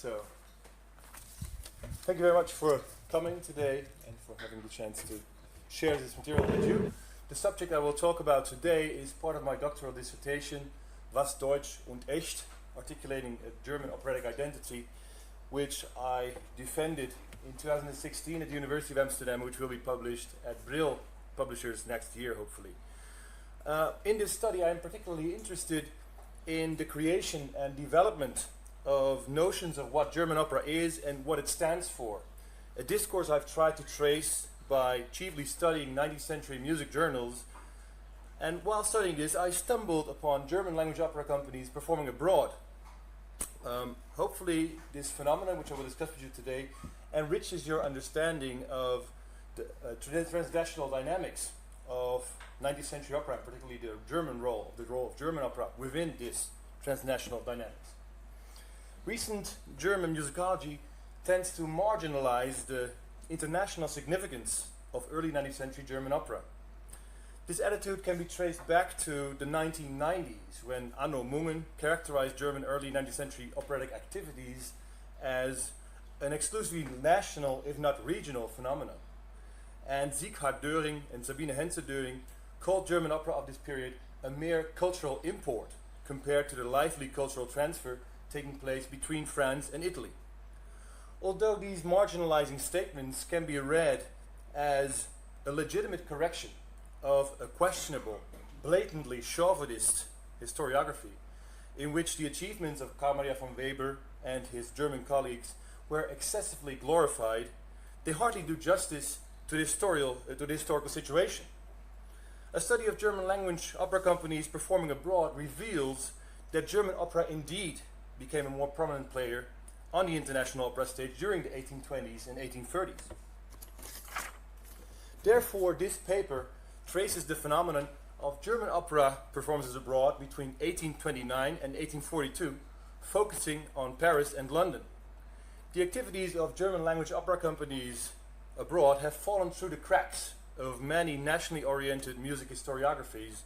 So, thank you very much for coming today and for having the chance to share this material with you. The subject I will talk about today is part of my doctoral dissertation, Was Deutsch und Echt, articulating a German operatic identity, which I defended in 2016 at the University of Amsterdam, which will be published at Brill Publishers next year, hopefully. In this study, I am particularly interested in the creation and development of notions of what German opera is and what it stands for. A discourse I've tried to trace by chiefly studying 19th century music journals, and while studying this I stumbled upon German language opera companies performing abroad. Hopefully this phenomenon, which I will discuss with you today, enriches your understanding of the transnational dynamics of 19th century opera, and particularly the role of German opera within this transnational dynamics. Recent German musicology tends to marginalize the international significance of early 19th century German opera. This attitude can be traced back to the 1990s, when Anno Mungen characterized German early 19th century operatic activities as an exclusively national, if not regional, phenomenon. And Sieghard Döring and Sabine Henze-Döring called German opera of this period a mere cultural import compared to the lively cultural transfer taking place between France and Italy. Although these marginalizing statements can be read as a legitimate correction of a questionable, blatantly chauvinist historiography, in which the achievements of Carl Maria von Weber and his German colleagues were excessively glorified, they hardly do justice to the historical situation. A study of German language opera companies performing abroad reveals that German opera indeed became a more prominent player on the international opera stage during the 1820s and 1830s. Therefore, this paper traces the phenomenon of German opera performances abroad between 1829 and 1842, focusing on Paris and London. The activities of German language opera companies abroad have fallen through the cracks of many nationally oriented music historiographies,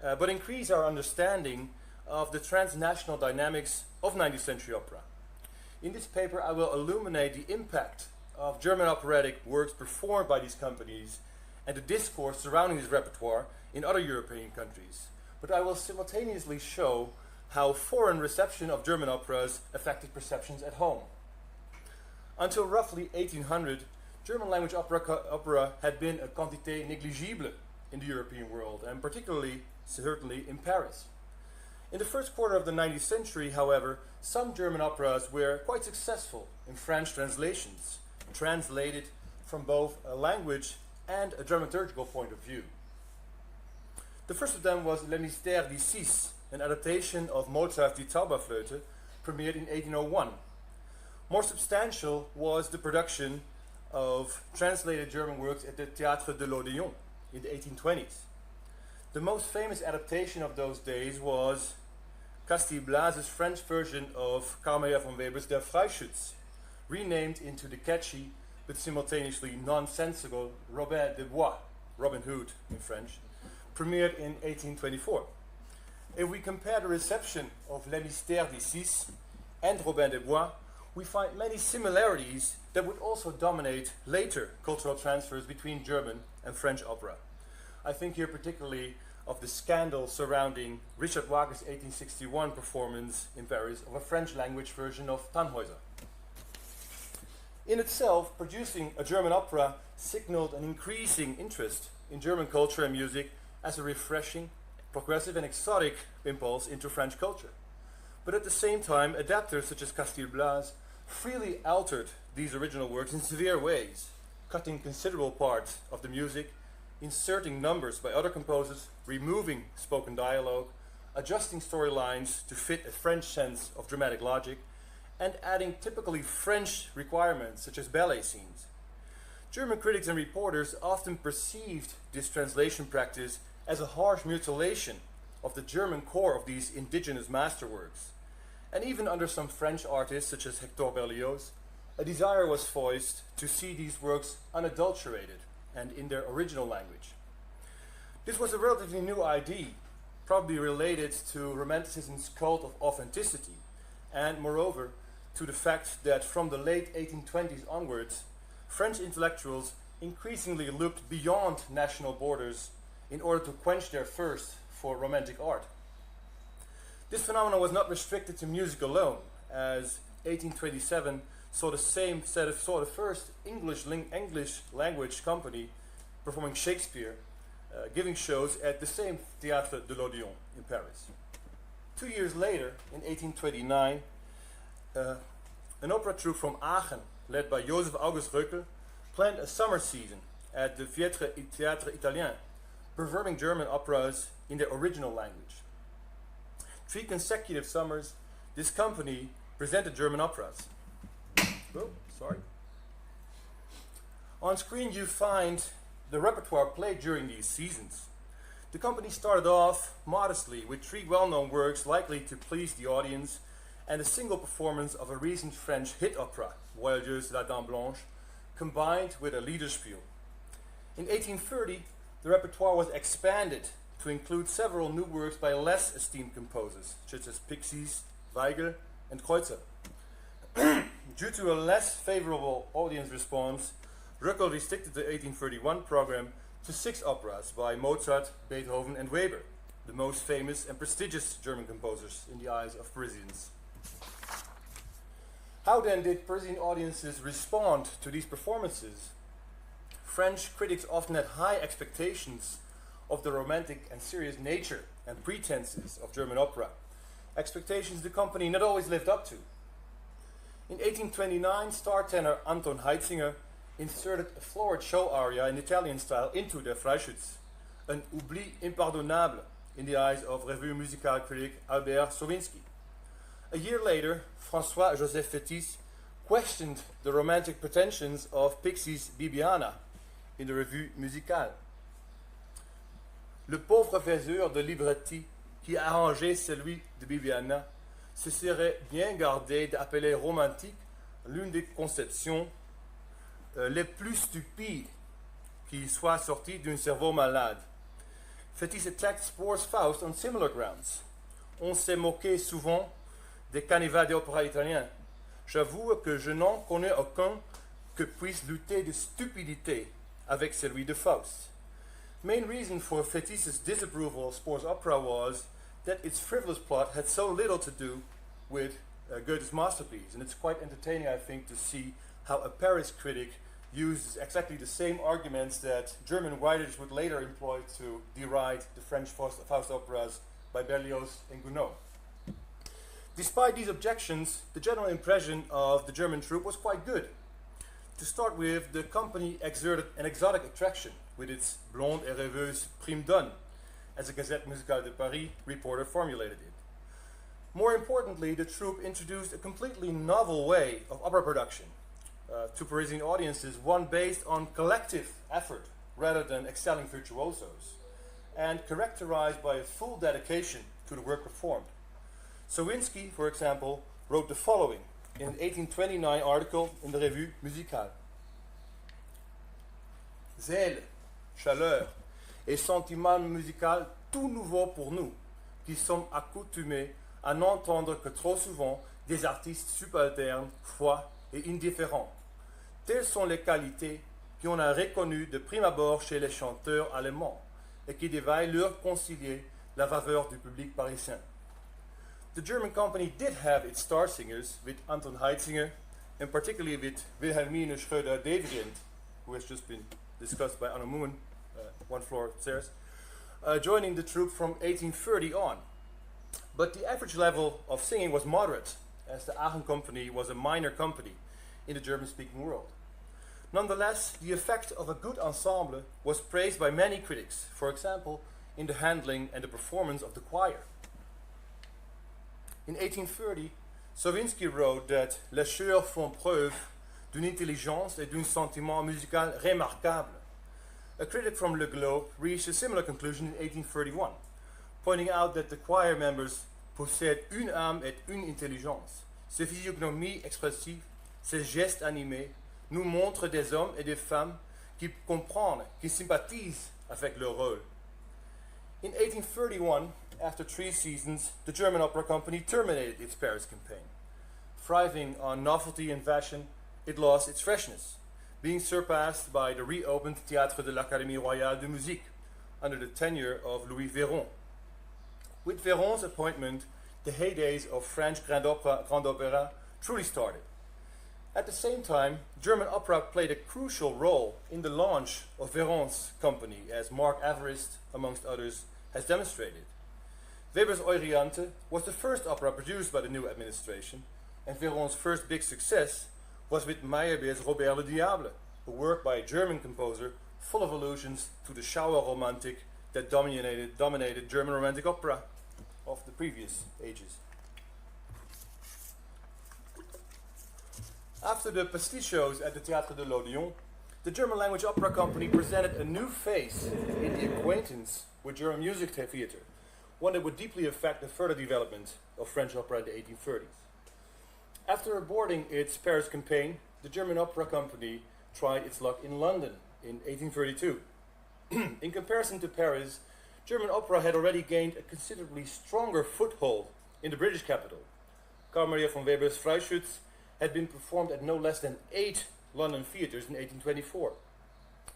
but increase our understanding of the transnational dynamics of 19th century opera. In this paper I will illuminate the impact of German operatic works performed by these companies and the discourse surrounding this repertoire in other European countries. But I will simultaneously show how foreign reception of German operas affected perceptions at home. Until roughly 1800, German language opera had been a quantité négligible in the European world, and particularly, certainly, in Paris. In the first quarter of the 19th century, however, some German operas were quite successful in French translations, translated from both a language and a dramaturgical point of view. The first of them was Le Mystère des Six, an adaptation of Mozart's Die Zauberflöte, premiered in 1801. More substantial was the production of translated German works at the Théâtre de l'Odéon in the 1820s. The most famous adaptation of those days was Kasper van Kooten's French version of Carl Maria von Weber's Der Freischütz, renamed into the catchy but simultaneously nonsensical Robin des Bois, Robin Hood in French, premiered in 1824. If we compare the reception of Les Mystères des Six and Robin des Bois, we find many similarities that would also dominate later cultural transfers between German and French opera. I think here particularly of the scandal surrounding Richard Wagner's 1861 performance in Paris of a French language version of Tannhäuser. In itself, producing a German opera signaled an increasing interest in German culture and music as a refreshing, progressive and exotic impulse into French culture. But at the same time, adapters such as Kasper Blas freely altered these original works in severe ways, cutting considerable parts of the music, inserting numbers by other composers, removing spoken dialogue, adjusting storylines to fit a French sense of dramatic logic, and adding typically French requirements such as ballet scenes. German critics and reporters often perceived this translation practice as a harsh mutilation of the German core of these indigenous masterworks. And even under some French artists such as Hector Berlioz, a desire was voiced to see these works unadulterated and in their original language. This was a relatively new idea, probably related to Romanticism's cult of authenticity, and moreover, to the fact that from the late 1820s onwards, French intellectuals increasingly looked beyond national borders in order to quench their thirst for romantic art. This phenomenon was not restricted to music alone, as 1827 saw the first English language company performing Shakespeare, giving shows at the same Théâtre de l'Odéon in Paris. 2 years later, in 1829, an opera troupe from Aachen, led by Joseph August Röckel, planned a summer season at the Théâtre Italien, performing German operas in their original language. 3 consecutive summers, this company presented German operas. Oh, sorry. On screen you find the repertoire played during these seasons. The company started off modestly with 3 well-known works likely to please the audience and a single performance of a recent French hit opera, Voyageuse la Dame Blanche, combined with a Liederspiel. In 1830, the repertoire was expanded to include several new works by less esteemed composers, such as Pixies, Weigel, and Kreutzer. Due to a less favorable audience response, Röckel restricted the 1831 program to 6 operas by Mozart, Beethoven, and Weber, the most famous and prestigious German composers in the eyes of Parisians. How then did Parisian audiences respond to these performances? French critics often had high expectations of the romantic and serious nature and pretenses of German opera, expectations the company not always lived up to. In 1829, star tenor Anton Heitzinger inserted a florid show aria in Italian style into their Freischütz, an oubli impardonnable in the eyes of revue musicale critic Albert Sowinski. A year later, François-Joseph Fétis questioned the romantic pretensions of Pixies' Bibiana in the revue musicale. Le pauvre faiseur de libretti qui a arrangé celui de Bibiana se serait bien gardé d'appeler romantique l'une des conceptions les plus stupides qui soit sortie d'un cerveau malade. Fétis attacked Spohr's Faust on similar grounds. On s'est moqué souvent des canevas d'opéra italien. J'avoue que je n'en connais aucun que puisse lutter de stupidité avec celui de Faust. Main reason for Fétis's disapproval of Spohr's opera was that its frivolous plot had so little to do with Goethe's masterpiece, and it's quite entertaining, I think, to see how a Paris critic uses exactly the same arguments that German writers would later employ to deride the French Faust operas by Berlioz and Gounod. Despite these objections, the general impression of the German troupe was quite good. To start with, the company exerted an exotic attraction with its blonde et rêveuse prime donne, as the Gazette Musicale de Paris reporter formulated it. More importantly, the troupe introduced a completely novel way of opera production to Parisian audiences, one based on collective effort rather than excelling virtuosos, and characterized by a full dedication to the work performed. Sowinski, for example, wrote the following in an 1829 article in the Revue Musicale. Zèle, chaleur et sentiment musical tout nouveau pour nous, qui sommes accoutumés à n'entendre que trop souvent des artistes subalternes, froids et indifférents. Telles sont les qualités qu'on a reconnues de prime abord chez les chanteurs allemands et qui devaient leur concilier la faveur du public parisien. The German company did have its star singers with Anton Heitzinger, and particularly with Wilhelmine Schröder-Devrient, who has just been discussed by Anno Moon, one floor upstairs, joining the troupe from 1830 on. But the average level of singing was moderate, as the Aachen company was a minor company in the German-speaking world. Nonetheless, the effect of a good ensemble was praised by many critics, for example, in the handling and the performance of the choir. In 1830, Sowinski wrote that les chœurs font preuve d'une intelligence et d'un sentiment musical remarquable. A critic from Le Globe reached a similar conclusion in 1831, pointing out that the choir members possèdent une âme et une intelligence. Ces physiognomies expressives, ces gestes animés, nous montrent des hommes et des femmes qui comprennent, qui sympathisent avec leur rôle. In 1831, after 3 seasons, the German opera company terminated its Paris campaign. thriving on novelty and fashion, it lost its freshness, being surpassed by the reopened Théâtre de l'Académie Royale de Musique under the tenure of Louis Véron. With Véron's appointment, the heydays of French Grand Opera truly started. At the same time, German opera played a crucial role in the launch of Véron's company, as Mark Everest, amongst others, has demonstrated. Weber's Euryanthe was the first opera produced by the new administration, and Véron's first big success was with Meyerbeer's Robert le Diable, a work by a German composer full of allusions to the Schauer Romantik that dominated German romantic opera of the previous ages. After the pastichos at the Théâtre de l'Odéon, the German language opera company presented a new face in the acquaintance with German music theatre, one that would deeply affect the further development of French opera in the 1830s. After aborting its Paris campaign, the German opera company tried its luck in London in 1832. In comparison to Paris, German opera had already gained a considerably stronger foothold in the British capital. Carl Maria von Weber's Freischütz had been performed at no less than 8 London theatres in 1824.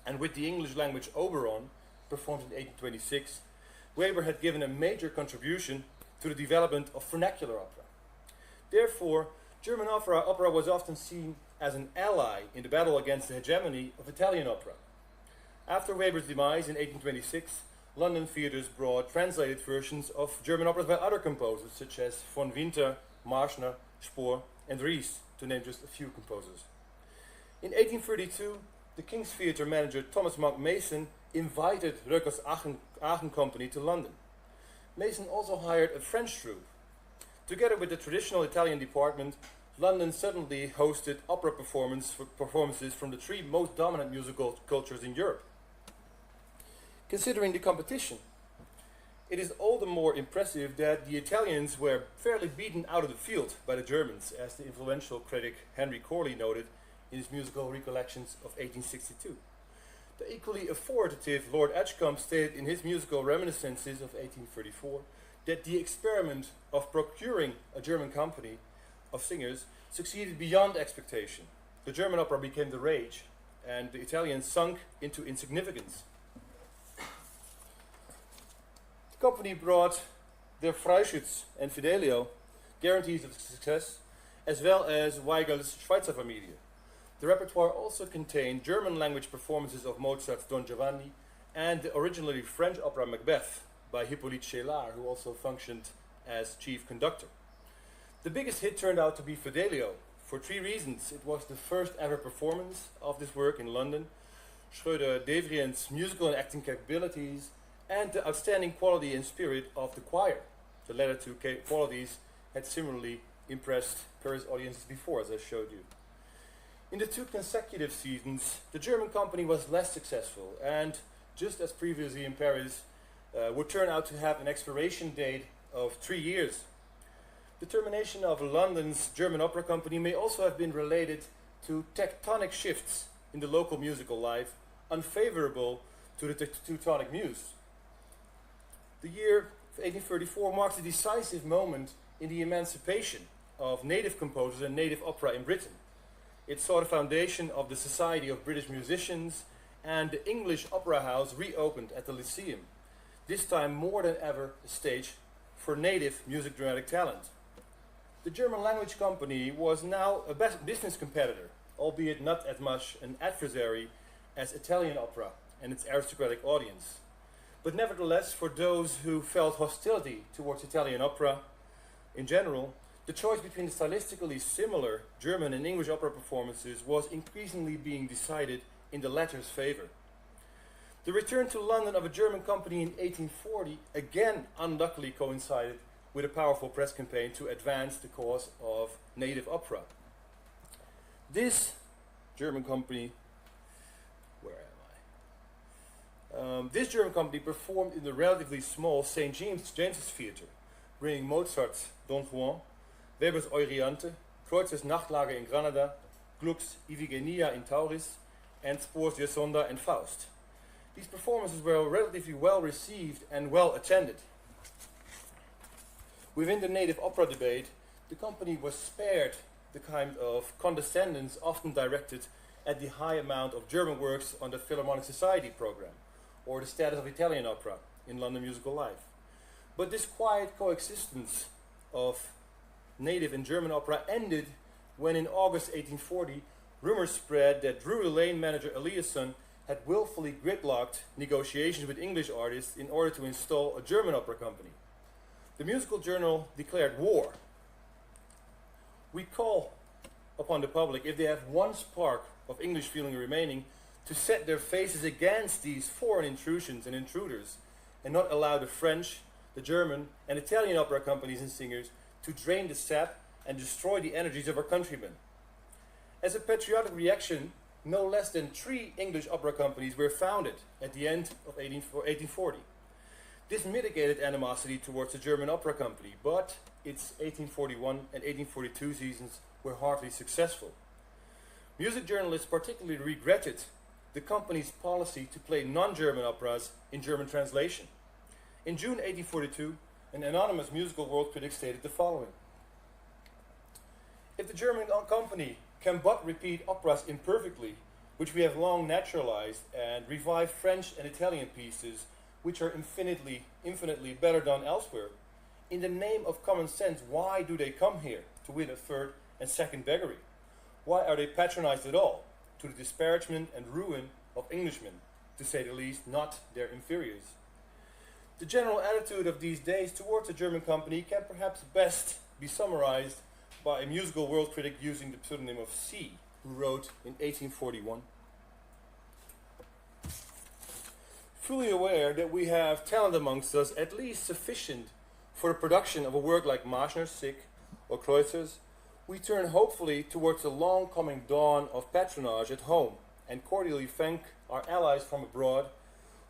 And with the English language Oberon, performed in 1826, Weber had given a major contribution to the development of vernacular opera. Therefore, German opera was often seen as an ally in the battle against the hegemony of Italian opera. After Weber's demise in 1826, London theatres brought translated versions of German operas by other composers, such as von Winter, Marschner, Spohr, and Ries, to name just a few composers. In 1832, the King's Theatre manager Thomas Monk Mason invited Röckers Aachen Company to London. Mason also hired a French troupe. Together with the traditional Italian department, London suddenly hosted opera performances from the 3 most dominant musical cultures in Europe. Considering the competition, it is all the more impressive that the Italians were fairly beaten out of the field by the Germans, as the influential critic Henry Corley noted in his musical recollections of 1862. The equally authoritative Lord Edgecombe stated in his musical reminiscences of 1834 that the experiment of procuring a German company of singers succeeded beyond expectation. The German opera became the rage, and the Italians sunk into insignificance. The company brought their Freischütz and Fidelio, guarantees of success, as well as Weigel's Schweizer Familie. The repertoire also contained German language performances of Mozart's Don Giovanni and the originally French opera Macbeth by Hippolyte Chelard, who also functioned as chief conductor. The biggest hit turned out to be Fidelio, for 3 reasons. It was the first ever performance of this work in London, Schröder-Devrient musical and acting capabilities, and the outstanding quality and spirit of the choir. The latter 2 qualities had similarly impressed Paris audiences before, as I showed you. In the 2 consecutive seasons, the German company was less successful, and just as previously in Paris, would turn out to have an expiration date of 3 years. The termination of London's German opera company may also have been related to tectonic shifts in the local musical life, unfavorable to the Teutonic Muse. The year 1834 marks a decisive moment in the emancipation of native composers and native opera in Britain. It saw the foundation of the Society of British Musicians, and the English Opera House reopened at the Lyceum, this time more than ever a stage for native music dramatic talent. The German language company was now a business competitor, albeit not as much an adversary as Italian opera and its aristocratic audience. But nevertheless, for those who felt hostility towards Italian opera in general, the choice between the stylistically similar German and English opera performances was increasingly being decided in the latter's favor. The return to London of a German company in 1840 again unluckily coincided with a powerful press campaign to advance the cause of native opera. This German company, this German company performed in the relatively small St. James's Theatre, bringing Mozart's Don Juan, Weber's Euryanthe, Kreuz's Nachtlager in Granada, Gluck's Iphigenia in Tauris, and Spohr's Jesonda and Faust. These performances were relatively well received and well attended. Within the native opera debate, the company was spared the kind of condescendence often directed at the high amount of German works on the Philharmonic Society program, or the status of Italian opera in London musical life. But this quiet coexistence of native and German opera ended when in August 1840 rumors spread that Drury Lane manager Eliasson had willfully gridlocked negotiations with English artists in order to install a German opera company. The musical journal declared war. We call upon the public, if they have one spark of English feeling remaining, to set their faces against these foreign intrusions and intruders, and not allow the French, the German, and Italian opera companies and singers to drain the sap and destroy the energies of our countrymen. As a patriotic reaction, no less than 3 English opera companies were founded at the end of 1840. This mitigated animosity towards the German opera company, but its 1841 and 1842 seasons were hardly successful. Music journalists particularly regretted the company's policy to play non-German operas in German translation. In June 1842, an anonymous musical world critic stated the following: "If the German company can but repeat operas imperfectly, which we have long naturalized, and revive French and Italian pieces, which are infinitely better done elsewhere, in the name of common sense, why do they come here to win a third and second beggary? Why are they patronized at all, to the disparagement and ruin of Englishmen, to say the least, not their inferiors?" The general attitude of these days towards the German company can perhaps best be summarized by a musical world critic using the pseudonym of C, who wrote in 1841, "Fully aware that we have talent amongst us at least sufficient for the production of a work like Marschner's Sick or Kreuzer's, we turn hopefully towards the long-coming dawn of patronage at home and cordially thank our allies from abroad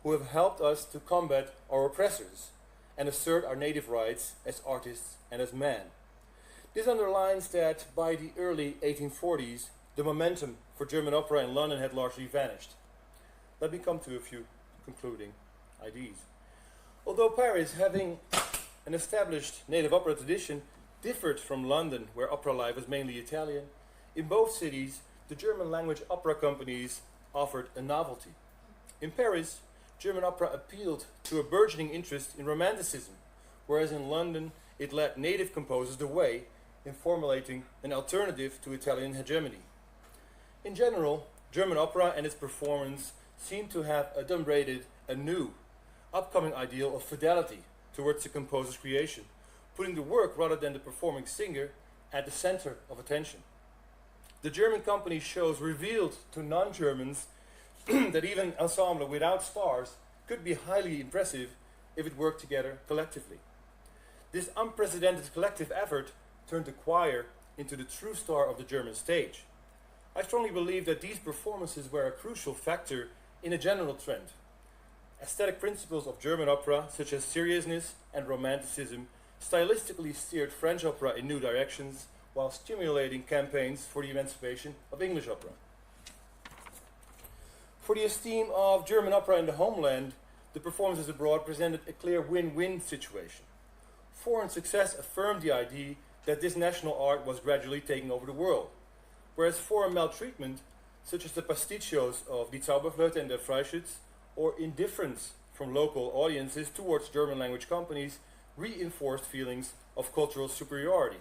who have helped us to combat our oppressors and assert our native rights as artists and as men." This underlines that by the early 1840s, the momentum for German opera in London had largely vanished. Let me come to a few concluding ideas. Although Paris, having an established native opera tradition, differed from London, where opera life was mainly Italian, in both cities, the German language opera companies offered a novelty. In Paris, German opera appealed to a burgeoning interest in Romanticism, whereas in London it led native composers the way in formulating an alternative to Italian hegemony. In general, German opera and its performance seem to have adumbrated a new, upcoming ideal of fidelity towards the composer's creation, putting the work rather than the performing singer at the center of attention. The German company shows revealed to non-Germans that even an ensemble without stars could be highly impressive if it worked together collectively. This unprecedented collective effort turned the choir into the true star of the German stage. I strongly believe that these performances were a crucial factor in a general trend. Aesthetic principles of German opera, such as seriousness and romanticism, stylistically steered French opera in new directions, while stimulating campaigns for the emancipation of English opera. For the esteem of German opera in the homeland, the performances abroad presented a clear win-win situation. Foreign success affirmed the idea that this national art was gradually taking over the world, whereas foreign maltreatment, such as the pasticcios of Die Zauberflöte and Der Freischütz, or indifference from local audiences towards German language companies, reinforced feelings of cultural superiority.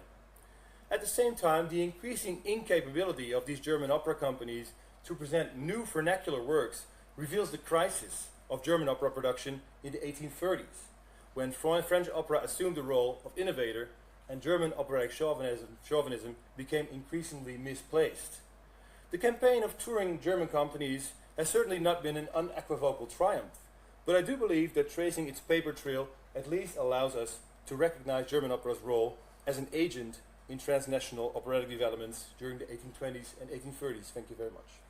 At the same time, the increasing incapability of these German opera companies to present new vernacular works reveals the crisis of German opera production in the 1830s, when French opera assumed the role of innovator and German operatic chauvinism became increasingly misplaced. The campaign of touring German companies has certainly not been an unequivocal triumph, but I do believe that tracing its paper trail at least allows us to recognize German opera's role as an agent in transnational operatic developments during the 1820s and 1830s. Thank you very much.